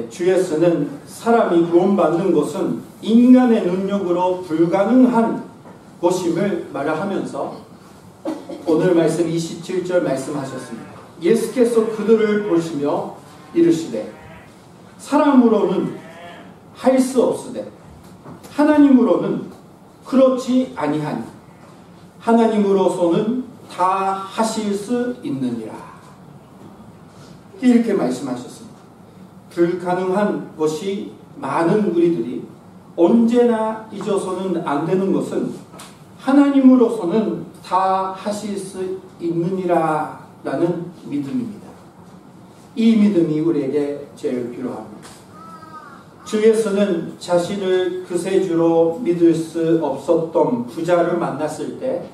주 예수는 사람이 구원받는 것은 인간의 능력으로 불가능한 것임을 말하면서 오늘 말씀 27절 말씀하셨습니다. 예수께서 그들을 보시며 이르시되 사람으로는 할 수 없으되 하나님으로는 그렇지 아니하니 하나님으로서는 다 하실 수 있느니라. 이렇게 말씀하셨습니다. 불가능한 것이 많은 우리들이 언제나 잊어서는 안 되는 것은 하나님으로서는 다 하실 수 있느니라 라는 믿음입니다. 이 믿음이 우리에게 제일 필요합니다. 주 예수는 자신을 구세주로 믿을 수 없었던 부자를 만났을 때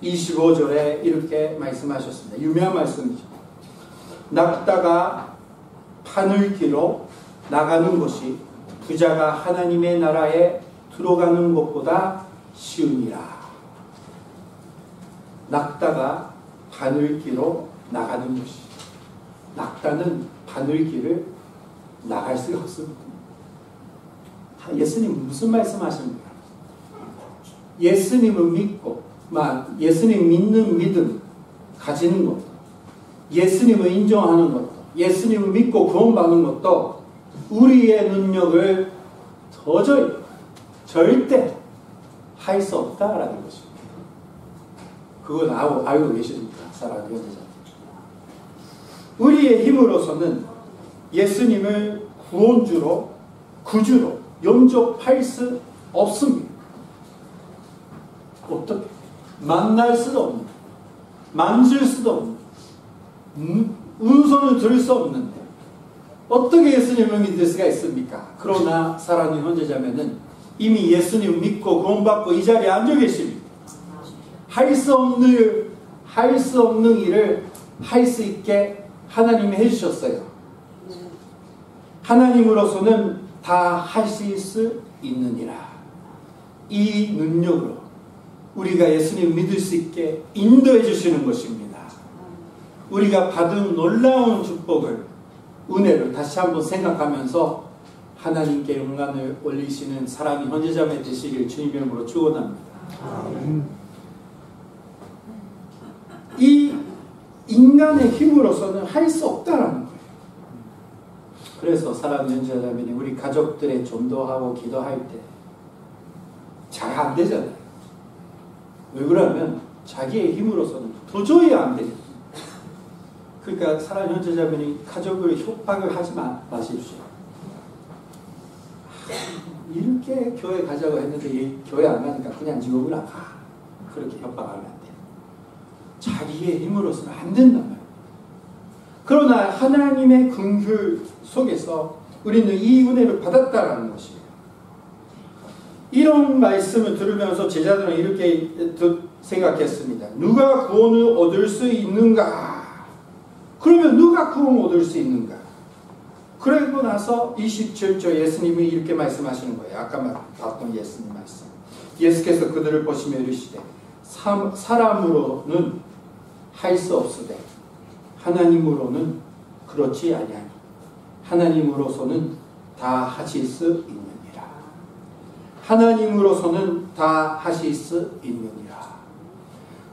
25절에 이렇게 말씀하셨습니다. 유명한 말씀이죠. 낙타가 바늘기로 나가는 것이 부자가 하나님의 나라에 들어가는 것보다 쉬우니라. 낙타가 바늘기로 나가는 것이, 낙타는 바늘기를 나갈 수가 없습니다. 예수님 무슨 말씀하십니까? 예수님을 믿고 예수님 믿는 믿음 가지는 것도, 예수님을 인정하는 것도, 예수님을 믿고 구원받는 것도 우리의 능력을 도저히 절대 할 수 없다라는 것입니다. 그건 알고 계십니까? 사랑하는 여러분. 우리의 힘으로서는 예수님을 구원주로, 구주로 영접할 수 없습니다. 어떻게? 만날 수도 없는, 만질 수도 없는, 음성을 들을 수 없는데 어떻게 예수님을 믿을 수가 있습니까? 그러나 사랑하는 형제자매는 이미 예수님 믿고 구원받고 이 자리에 앉아 계십니다. 할 수 없는 일을 할 수 있게 하나님이 해주셨어요. 하나님으로서는 다 하실 수 있느니라. 이 능력으로 우리가 예수님 믿을 수 있게 인도해 주시는 것입니다. 우리가 받은 놀라운 축복을, 은혜를 다시 한번 생각하면서 하나님께 영광을 올리시는 사랑의 형제자매 되시길 주님 이름으로 축원합니다. 이 인간의 힘으로서는 할 수 없다라는 거예요. 그래서 사랑하는 형제자매는 우리 가족들의 전도하고 기도할 때 잘 안 되잖아요. 왜 그러냐면 자기의 힘으로서는 도저히 안 돼요. 그러니까 사랑하는 형제자매는 가족을 협박을 하지 마십시오. 이렇게 교회 가자고 했는데 교회 안 가니까 그냥 지옥을 안 가. 그렇게 협박하면 안 돼요. 자기의 힘으로서는 안 된단 말이에요. 그러나 하나님의 긍휼 속에서 우리는 이 은혜를 받았다라는 것이에요. 이런 말씀을 들으면서 제자들은 이렇게 생각했습니다. 누가 구원을 얻을 수 있는가? 그러면 누가 구원을 얻을 수 있는가? 그러고 나서 27절 예수님이 이렇게 말씀하시는 거예요. 아까 봤던 예수님 말씀. 예수께서 그들을 보시며 이르시되 사람으로는 할 수 없으되 하나님으로는 그렇지 아니하니 하나님으로서는 다 하실 수 있느니라. 하나님으로서는 다 하실 수 있느니라.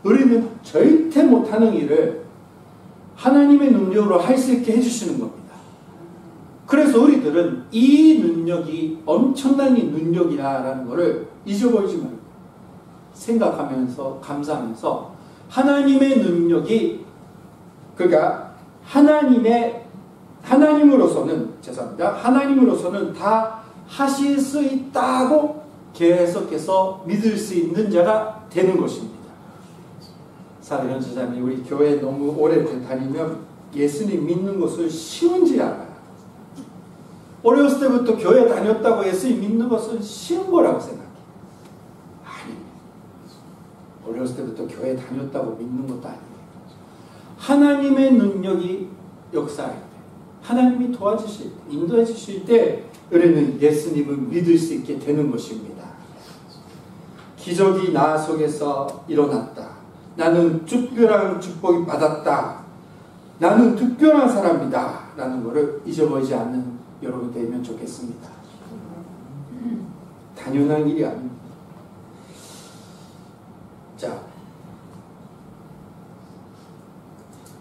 우리는 절대 못하는 일을 하나님의 능력으로 할 수 있게 해주시는 겁니다. 그래서 우리들은 이 능력이 엄청난 능력이라는 것을 잊어버리지 말고 생각하면서 감사하면서 하나님의 능력이, 그러니까 하나님으로서는 다 하실 수 있다고 계속해서 믿을 수 있는 자가 되는 것입니다. 사랑하는 형제자매, 우리 교회 너무 오래 다니면 예수님 믿는 것을 쉬운지 알아요. 어렸을 때부터 교회 다녔다고 예수님 믿는 것은 쉬운 거라고 생각해요. 아닙니다. 어렸을 때부터 교회 다녔다고 믿는 것도 아니에요. 하나님의 능력이 역사할 때, 하나님이 도와주실 때, 인도해 주실 때 우리는 예수님을 믿을 수 있게 되는 것입니다. 기적이 나 속에서 일어났다. 나는 특별한 축복이 받았다. 나는 특별한 사람이다. 라는 것을 잊어버리지 않는 여러분 되면 좋겠습니다. 당연한 일이 아닙니다. 자,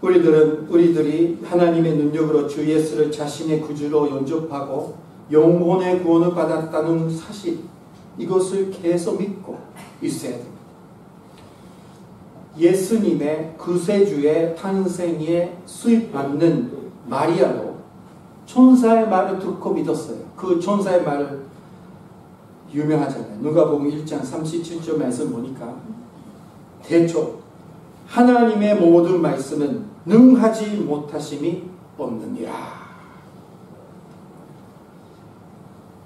우리들이 하나님의 능력으로 주 예수를 자신의 구주로 영접하고 영혼의 구원을 받았다는 사실, 이것을 계속 믿고 있어야 됩니다. 예수님의 구세주의 탄생에 수입받는 마리아도 천사의 말을 듣고 믿었어요. 그 천사의 말을 유명하잖아요. 누가복음 1장 37절 말씀 보니까 대초 하나님의 모든 말씀은 능하지 못하심이 없느니라.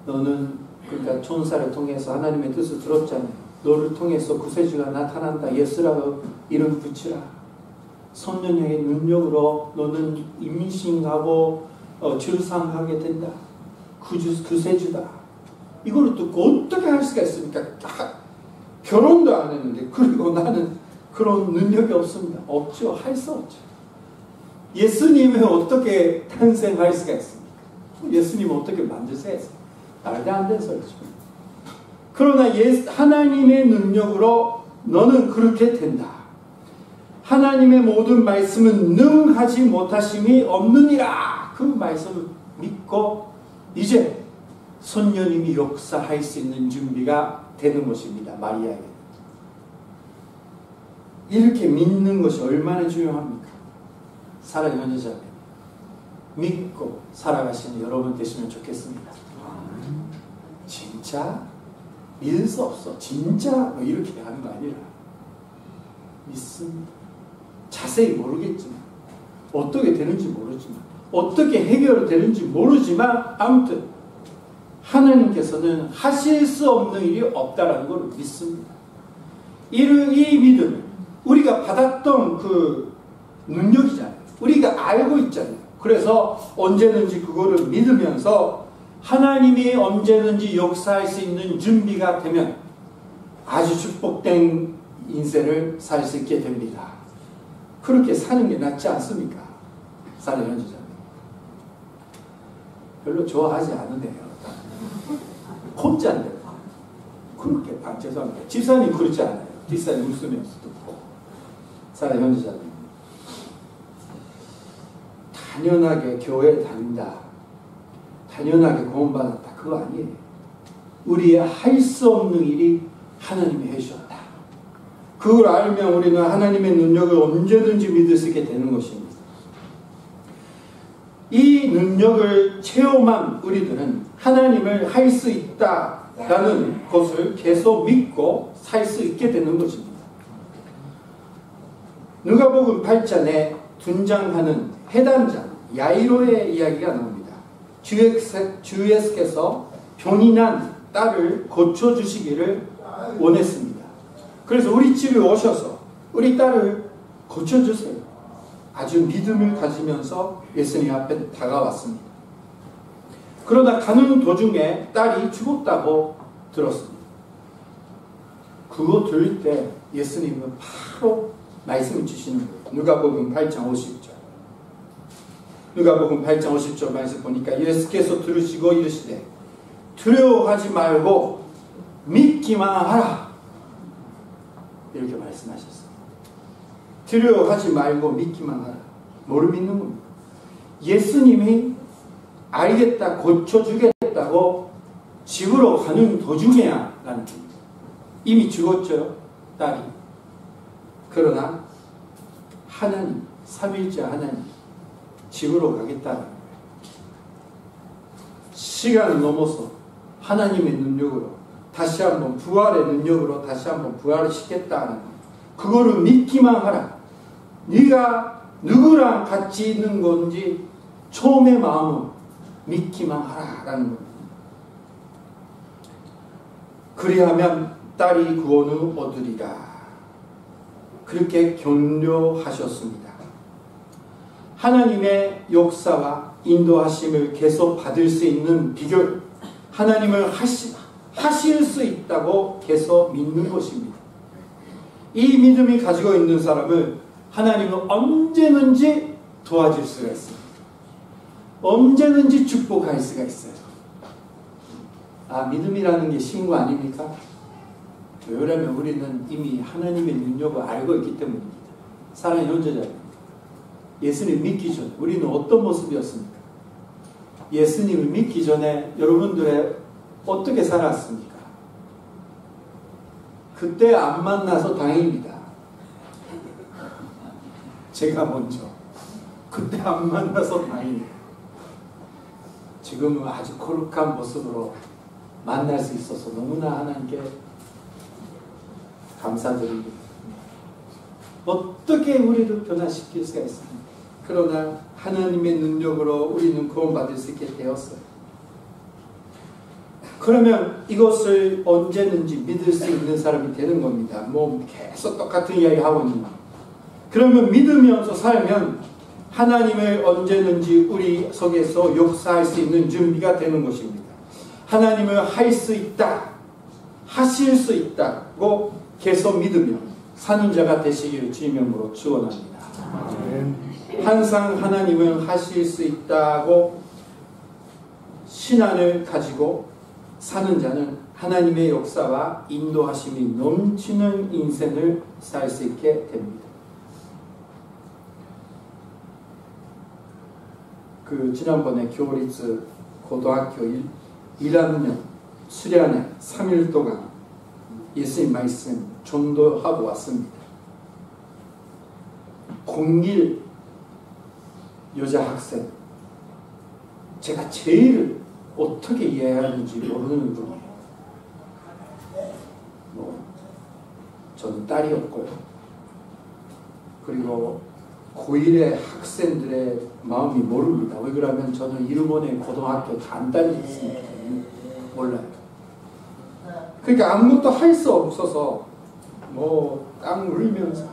너는 그러니까 천사를 통해서 하나님의 뜻을 들었잖아요. 너를 통해서 구세주가 나타난다. 예수라고 이름 붙이라. 성령의 능력으로 너는 임신하고 출산하게 된다. 구세주다. 이걸 듣고 어떻게 할 수가 있습니까? 결혼도 안 했는데 그리고 나는 그런 능력이 없습니다. 없죠. 할 수 없죠. 예수님은 어떻게 탄생할 수가 있습니까? 예수님은 어떻게 만들 수가 있습니까? 말도 안 되는 소리죠. 그러나 하나님의 능력으로 너는 그렇게 된다. 하나님의 모든 말씀은 능하지 못하심이 없느니라. 그 말씀을 믿고 이제 성령님이 역사할 수 있는 준비가 되는 것입니다. 마리아에게. 이렇게 믿는 것이 얼마나 중요합니까? 사랑하는 자매, 믿고 살아가시는 여러분 되시면 좋겠습니다. 진짜? 믿을 수 없어. 진짜? 뭐 이렇게 하는 거 아니라 믿습니다. 자세히 모르겠지만, 어떻게 되는지 모르지만, 어떻게 해결되는지 모르지만, 아무튼 하나님께서는 하실 수 없는 일이 없다라는 걸 믿습니다. 이 믿음을 우리가 받았던 그 능력이잖아요. 우리가 알고 있잖아요. 그래서 언제든지 그거를 믿으면서 하나님이 언제든지 역사할 수 있는 준비가 되면 아주 축복된 인생을 살 수 있게 됩니다. 그렇게 사는 게 낫지 않습니까? 사랑하는 자매, 별로 좋아하지 않은데요. 혼자인데 그렇게 죄송합니다. 집사님 그렇지 않아요. 뒷사람 웃으면서 듣고. 사랑하는 자매, 당연하게 교회에 다닌다, 당연하게 구원받았다, 그거 아니에요. 우리의 할 수 없는 일이 하나님이 해주셨다. 그걸 알면 우리는 하나님의 능력을 언제든지 믿을 수 있게 되는 것입니다. 이 능력을 체험한 우리들은 하나님을 할 수 있다라는 것을 계속 믿고 살 수 있게 되는 것입니다. 누가복음 8장에 등장하는 해당자 야이로의 이야기가 나옵니다. 주 예수께서 병이난 딸을 고쳐주시기를 원했습니다. 그래서 우리 집에 오셔서 우리 딸을 고쳐주세요. 아주 믿음을 가지면서 예수님 앞에 다가왔습니다. 그러다 가는 도중에 딸이 죽었다고 들었습니다. 그거 들을 때 예수님은 바로 말씀을 주시는 거예요. 누가복음 8장 50절. 누가복음 8장 50절 말씀 보니까 예수께서 들으시고 이르시되 두려워하지 말고 믿기만 하라. 이렇게 말씀하셨어요. 두려워하지 말고 믿기만 하라. 뭐를 믿는 겁니까? 예수님이 알겠다, 고쳐주겠다고 집으로 가는 도중에야 라는 겁니다. 이미 죽었죠, 딸이. 그러나 하나님, 삼위일체 하나님 집으로 가겠다는 거예요. 시간을 넘어서 하나님의 능력으로 다시 한번 부활의 능력으로 다시 한번 부활을 시켰다는 거예요. 그거를 믿기만 하라. 네가 누구랑 같이 있는 건지 처음의 마음은 믿기만 하라라는 겁니다. 그리하면 딸이 구원을 얻으리라. 그렇게 격려하셨습니다. 하나님의 역사와 인도하심을 계속 받을 수 있는 비결, 하나님을 하실 수 있다고 계속 믿는 것입니다. 이 믿음이 가지고 있는 사람을 하나님은 언제든지 도와줄 수가 있습니다. 언제든지 축복할 수가 있어요. 아, 믿음이라는 게 신고 아닙니까? 왜냐하면 우리는 이미 하나님의 능력을 알고 있기 때문입니다. 사랑의 형제자매님, 예수님 믿기 전에 우리는 어떤 모습이었습니까? 예수님을 믿기 전에 여러분들의 어떻게 살았습니까? 그때 안 만나서 다행입니다. 제가 먼저 그때 안 만나서 다행이에요. 지금은 아주 거룩한 모습으로 만날 수 있어서 너무나 하나님께 감사드립니다. 어떻게 우리를 변화시킬 수가 있습니까? 그러나 하나님의 능력으로 우리는 구원받을 수 있게 되었어요. 그러면 이것을 언제든지 믿을 수 있는 사람이 되는 겁니다. 뭐 계속 똑같은 이야기 하고 있는 거. 그러면 믿으면서 살면 하나님을 언제든지 우리 속에서 역사할 수 있는 준비가 되는 것입니다. 하나님을 할 수 있다, 하실 수 있다고 계속 믿으며 사는 자가 되시기를 주님의 이름으로 축원합니다. 항상 하나님을 하실 수 있다고 신앙을 가지고 사는 자는 하나님의 역사와 인도하심이 넘치는 인생을 살 수 있게 됩니다. 지난번에 교리츠 고등학교 1학년 수련회 3일 동안 예수님 말씀 전도하고 왔습니다. 01 여자 학생, 제가 제일 어떻게 이해하는지 모르는 분이에요. 저는 딸이었고요. 그리고 고1의 학생들의 마음이 모릅니다. 왜 그러면 저는 일본의 고등학교 안 다녔으니까 몰라요. 그러니까 아무것도 할 수 없어서 깡 울면서.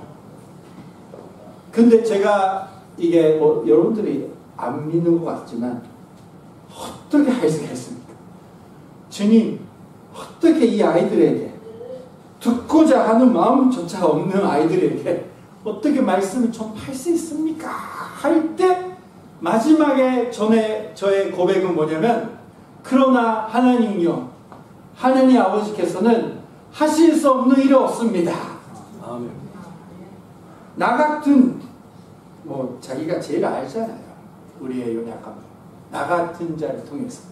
근데 제가 이게 여러분들이 안 믿는 것 같지만 어떻게 할 수가 있습니까? 주님, 어떻게 이 아이들에게 듣고자 하는 마음조차 없는 아이들에게 어떻게 말씀을 전할 수 있습니까? 할 때 마지막에 저의 고백은 뭐냐면, 그러나 하나님요, 하나님 아버지께서는 하실 수 없는 일이 없습니다. 아멘. 나 같은 자기가 제일 알잖아요. 우리의 연약함을. 나 같은 자를 통해서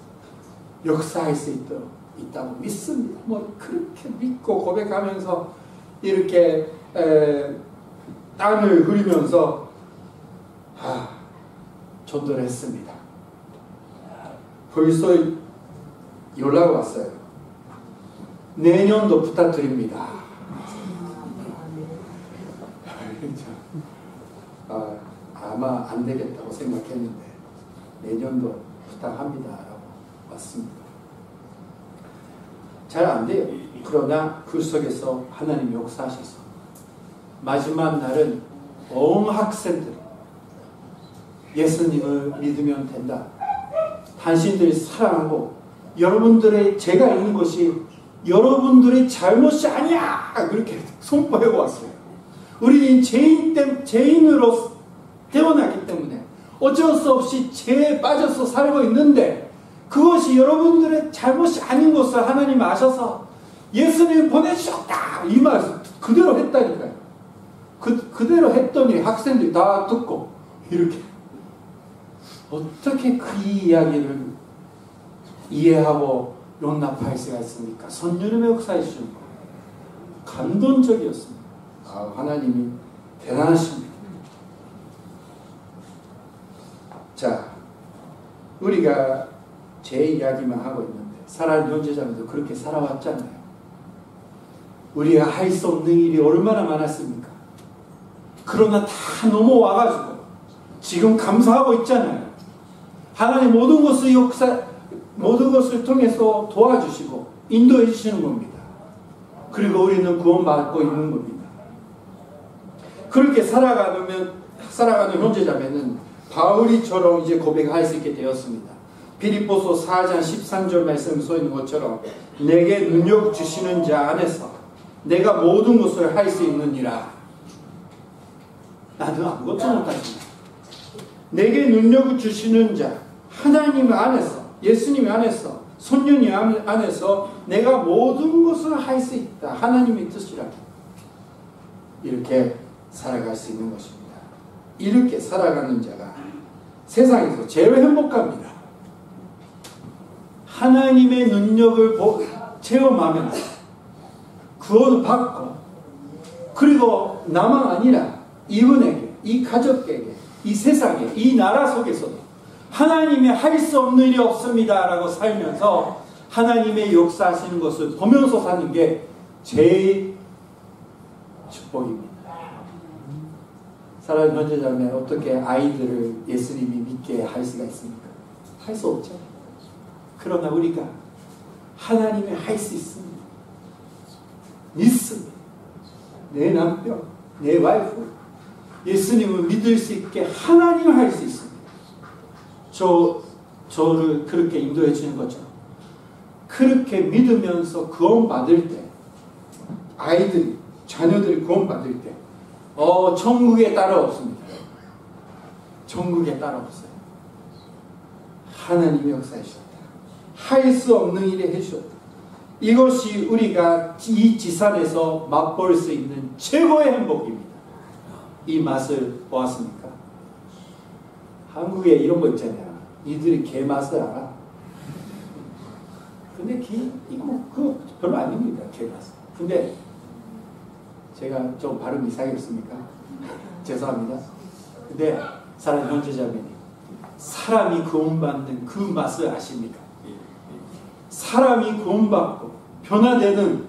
역사할 수 있다고 믿습니다. 그렇게 믿고 고백하면서 이렇게 땀을 흘리면서 전도를 했습니다. 벌써 연락 왔어요. 내년도 부탁드립니다. 아마 안 되겠다고 생각했는데 내년도 부탁합니다 라고 왔습니다. 잘 안 돼요. 그러나 그 속에서 하나님 역사하셔서 마지막 날은 온 학생들 예수님을 믿으면 된다. 당신들이 사랑하고 여러분들의 죄가 있는 것이 여러분들의 잘못이 아니야. 그렇게 선포하고 왔어요. 우리는 죄인으로 태어나기 때문에 어쩔 수 없이 죄에 빠져서 살고 있는데 그것이 여러분들의 잘못이 아닌 것을 하나님 아셔서 예수님을 보내주셨다. 이 말씀 그대로 했다니까요. 그대로 했더니 학생들이 다 듣고 이렇게 어떻게 그 이야기를 이해하고 용납할 수가 있습니까? 선주님의 역사해 주신 거 감동적이었습니다. 하나님이 대단하십니다. 자, 우리가 제 이야기만 하고 있는데 사랑하는 형제자매도 그렇게 살아왔잖아요. 우리가 할 수 없는 일이 얼마나 많았습니까? 그러나 다 넘어와가지고 지금 감사하고 있잖아요. 하나님 모든 것을 통해서 도와주시고 인도해 주시는 겁니다. 그리고 우리는 구원받고 있는 겁니다. 그렇게 살아가는 형제자매는 바울이처럼 이제 고백할 수 있게 되었습니다. 빌립보서 4장 13절 말씀에 써 있는 것처럼 내게 능력 주시는 자 안에서 내가 모든 것을 할 수 있느니라. 나도 아무것도 못하지만 내게 능력을 주시는 자 하나님 안에서, 예수님 안에서, 성령님 안에서 내가 모든 것을 할 수 있다. 하나님의 뜻이라. 이렇게 살아갈 수 있는 것입니다. 이렇게 살아가는 자가 세상에서 제일 행복합니다. 하나님의 능력을 체험하면 구원을 받고, 그리고 나만 아니라 이분에게, 이 가족에게, 이 세상에, 이 나라 속에서도 하나님이 할 수 없는 일이 없습니다 라고 살면서 하나님의 역사하시는 것을 보면서 사는 게 제일 축복입니다. 사랑하는 형제자매, 어떻게 아이들을 예수님이 믿게 할 수가 있습니까? 할 수 없죠. 그러나 우리가 하나님이 할 수 있습니다. 믿습니다. 내 남편, 내 와이프, 예수님을 믿을 수 있게 하나님이 할 수 있습니다. 저를 그렇게 인도해 주는 거죠. 그렇게 믿으면서 구원받을 때, 아이들이, 자녀들이 구원받을 때, 천국에 따라 없습니다. 천국에 따라 없어요. 하나님이 역사하셨다. 할 수 없는 일을 해주셨다. 이것이 우리가 이 지산에서 맛볼 수 있는 최고의 행복입니다. 이 맛을 보았습니까? 한국에 이런 거 있잖아요. 이들이 개 맛을 알아. 근데 이거 그거 별로 아닙니다. 개 맛. 근데 제가 좀 발음 이상했습니까? 죄송합니다. 근데 사랑하는 형제자매님, 사람이 구원받는 그 맛을 아십니까? 사람이 구원받고 변화되는,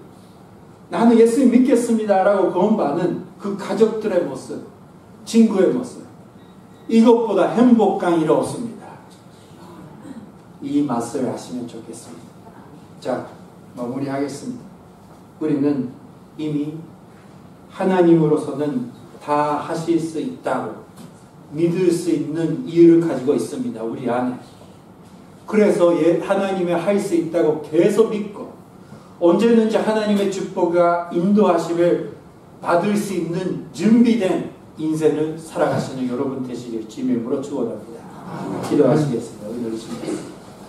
나는 예수님 믿겠습니다 라고 구원받는 그 가족들의 모습, 친구의 모습, 이것보다 행복한 일이 없습니다. 이 맛을 아시면 좋겠습니다. 자, 마무리하겠습니다. 우리는 이미 하나님으로서는 다 하실 수 있다고 믿을 수 있는 이유를 가지고 있습니다. 우리 안에. 그래서 하나님이 할 수 있다고 계속 믿고 언제든지 하나님의 축복과 인도하심을 받을 수 있는 준비된 인생을 살아가시는 여러분 되시길 주님의 이름으로 축원합니다. 기도하시겠습니다.